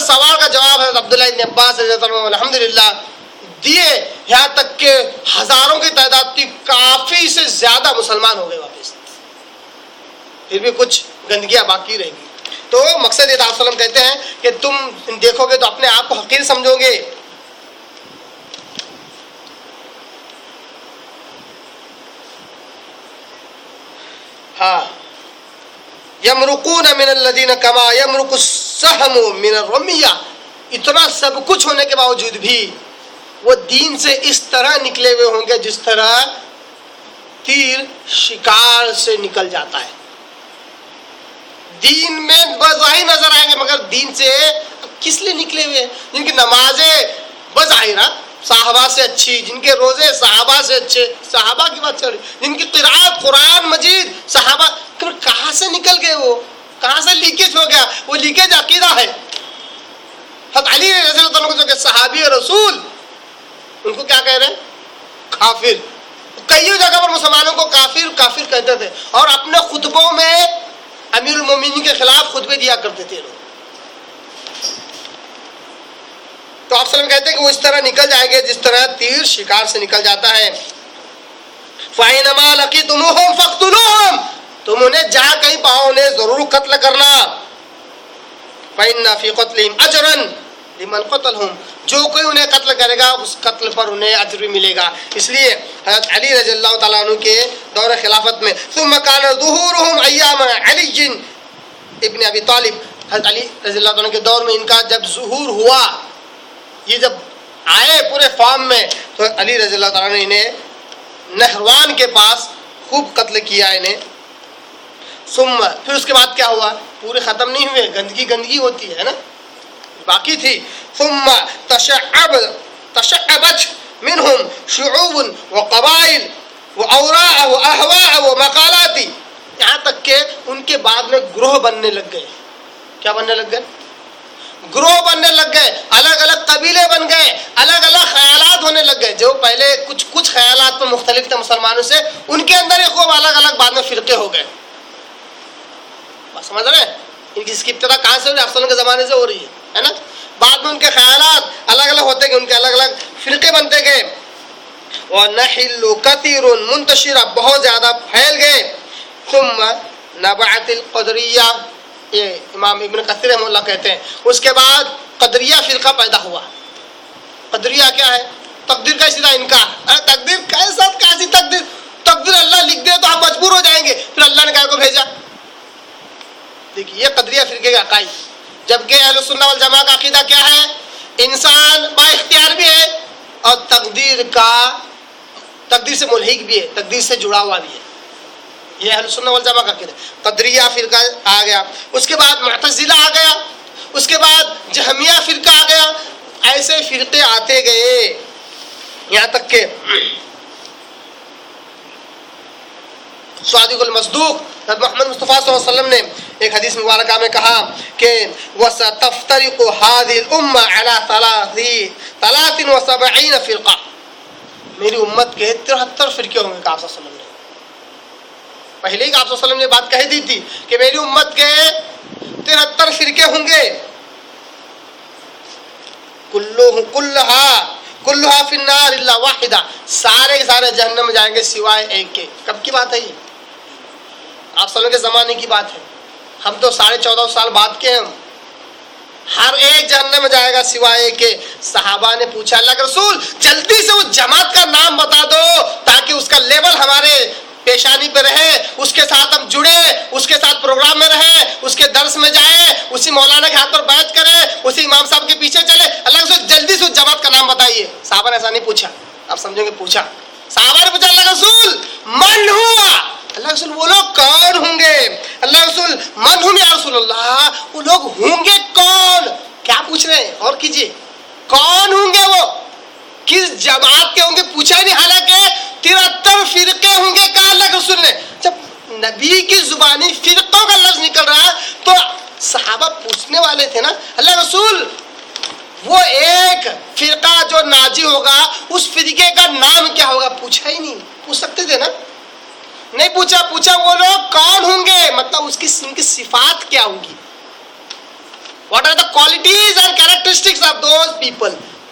سوال کا جواب حضرت عبداللہ ابن عباس رضی اللہ عنہ الحمدللہ دیے، یہاں تک کہ ہزاروں کی تعداد تھی، کافی سے زیادہ مسلمان ہو گئے واپس، پھر بھی کچھ گندگیاں باقی رہ گئی۔ تو مقصد یہ تھا، آپ صلی اللہ علیہ وسلم کہتے ہیں کہ تم دیکھو گے تو اپنے آپ کو حقیر سمجھو گے۔ ہاں، یمرقون من الذین کما یمرق السهم من الرمیہ، اتنا سب کچھ ہونے کے باوجود بھی وہ دین سے اس طرح نکلے ہوئے ہوں گے جس طرح تیر شکار سے نکل جاتا ہے۔ دین میں بظاہر نظر آئیں گے مگر دین سے کس لیے نکلے ہوئے ہیں؟ جن کی نمازیں بظاہر صحابہ سے اچھی، جن کے روزے صحابہ سے اچھے، صحابہ کی بات چل رہی، جن کی قرآت قرآن مجید صحابہ، کہاں سے نکل گئے؟ وہ کہاں سے لیکیج ہو گیا؟ وہ لیکیج عقیدہ ہے۔ حضرت علی رضی اللہ عنہ کے صحابی رسول ان کو کیا کہہ رہے ہیں؟ کافر۔ کئی جگہ پر مسلمانوں کو کافر کافر کہتے تھے، اور اپنے خطبوں میں امیر المومنین کے خلاف خطبے دیا کرتے تھے لوگ۔ تو آپ صلی اللہ علیہ وسلم کہتے ہیں کہ وہ اس طرح نکل جائیں گے جس طرح تیر شکار سے نکل جاتا ہے۔ فَإِنَّمَا لَقِيتُمُوهُمْ فَاقْتُلُوهُمْ، تم انہیں جہاں کہیں پاؤ انہیں ضرور قتل کرنا۔ فَإِنَّ فِي قَتْلِهِمْ أَجْرًا لِمَنْ قَتَلَهُمْ، جو کوئی انہیں قتل کرے گا اس قتل پر انہیں اجر بھی ملے گا۔ اس لیے حضرت علی رضی اللہ تعالیٰ عنہ کے دور خلافت میں ثُمَّ كَانَ ظُهُورُهُمْ أَيَّامَ عَلِيٍّ ابن ابی طالب، حضرت علی رضی اللہ عنہ کے دور میں ان کا جب ظہور ہوا، یہ جب آئے پورے فارم میں، تو علی رضی اللہ تعالیٰ نے انہیں نہروان کے پاس خوب قتل کیا انہیں۔ ثم، پھر اس کے بعد کیا ہوا؟ پورے ختم نہیں ہوئے، گندگی ہوتی ہے نا، باقی تھی۔ ثم تشعبت منهم شعوب وقبائل واوراء واهواء ومقالات، یہاں تک کہ ان کے بعد میں گروہ بننے لگ گئے۔ کیا بننے لگ گئے؟ گروہ بننے لگ گئے، الگ الگ قبیلے بن گئے، الگ الگ خیالات ہونے لگ گئے۔ جو پہلے کچھ خیالات میں مختلف تھے مسلمانوں سے، ان کے اندر ہی خوب الگ الگ بعد میں فرقے ہو گئے۔ بات سمجھ رہے ہیں؟ ان کی اس کی ابتدا کہاں سے ہو رہی ہے؟ افسانوں کے زمانے سے ہو رہی ہے نا۔ بعد میں ان کے خیالات الگ الگ ہوتے گئے، ان کے الگ الگ فرقے بنتے گئے۔ وَنَحِلُّ كَثِيرٌ منتشرہ، بہت زیادہ پھیل گئے۔ ثم نبعت القدریہ، یہ امام ابن کثیر رحمہ اللہ کہتے ہیں، اس کے بعد قدریہ فرقہ پیدا ہوا۔ قدریہ کیا ہے؟ تقدیر کا سیدھا انکار۔ ارے تقدیر کیسی تقدیر؟ تقدیر اللہ لکھ دے تو ہم مجبور ہو جائیں گے، پھر اللہ نے کہا کو بھیجا؟ دیکھیے یہ قدریہ فرقے کا عقائد۔ جبکہ اہل سنہ والجماعہ کا عقیدہ کیا ہے؟ انسان با اختیار بھی ہے اور تقدیر سے ملحق بھی ہے، تقدیر سے جڑا ہوا بھی ہے۔ یہ اہل سنہ والجماعہ کا عقیدہ۔ قدریہ فرقہ آ گیا، اس کے بعد معتزلہ آ گیا، اس کے بعد جہمیہ فرقہ آ گیا۔ ایسے فرقے آتے گئے یہاں تک کہ صادق المصدوق محمد مصطفیٰ صلی اللہ علیہ وسلم نے ایک حدیث مبارکہ میں کہا کہ وَسَتَفْتَرِقُ هَذِهِ الْأُمَّةُ عَلَى 73 فرقہ، میری امت کے 73 فرقے ہوں گے۔ کہا آپ صلی اللہ علیہ وسلم نے پہلے ہی، آپ صلی اللہ علیہ وسلم نے بات کہہ دی تھی کہ میری امت کے 73 فرقے ہوں گے۔ کلھا فی النار الا واحدہ، سارے جہنم میں جائیں گے سوائے ایک کے۔ کب کی بات ہے یہ؟ آپ صلی اللہ علیہ وسلم کے زمانے کی بات ہے، ہم تو 14.5 سال بعد کے ہیں۔ ہر ایک جہنم میں جائے گا سوائے ایک کے۔ صحابہ نے پوچھا اللہ کے رسول جلدی سے اس جماعت کا نام بتا دو تاکہ اس کا لیبل ہمارے پیشانی پہ رہے، اس کے ساتھ ہم جڑے، اس کے ساتھ پروگرام میں رہیں، اس کے درس میں جائیں، اسی مولانا کے ہاتھ پر بیعت کریں، اسی امام صاحب کے پیچھے چلے۔ اللہ کے رسول جلدی سے اس جماعت کا نام بتائیے۔ صحابہ نے ایسا نہیں پوچھا، آپ سمجھیں گے پوچھا۔ صحابہ نے پوچھا اللہ کے رسول من ہوا، اللہ کے رسول وہ لوگ کون ہوں گے؟ اللہ کے رسول من ہوں یا رسول اللہ، وہ لوگ ہوں گے کون؟ کیا پوچھ رہے ہیں؟ اور کیجئے، کون ہوں گے وہ؟ کس جماعت کے ہوں گے؟ پوچھا ہی نہیں، حالانکہ 73 فرقے ہوں گے کہا اللہ کے رسول نے۔ جب نبی کی زبانی فرقوں کا لفظ نکل رہا ہے تو صحابہ پوچھنے والے تھے نا اللہ رسول وہ ایک فرقہ جو ناجی ہوگا اس فرقے کا نام کیا ہوگا؟ پوچھا ہی نہیں۔ پوچھ سکتے تھے نا، نہیں پوچھا۔ پوچھا وہ لوگ کون ہوں گے، مطلب ان کی صفات کیا ہوں گی۔ What are the qualities and characteristics of those people?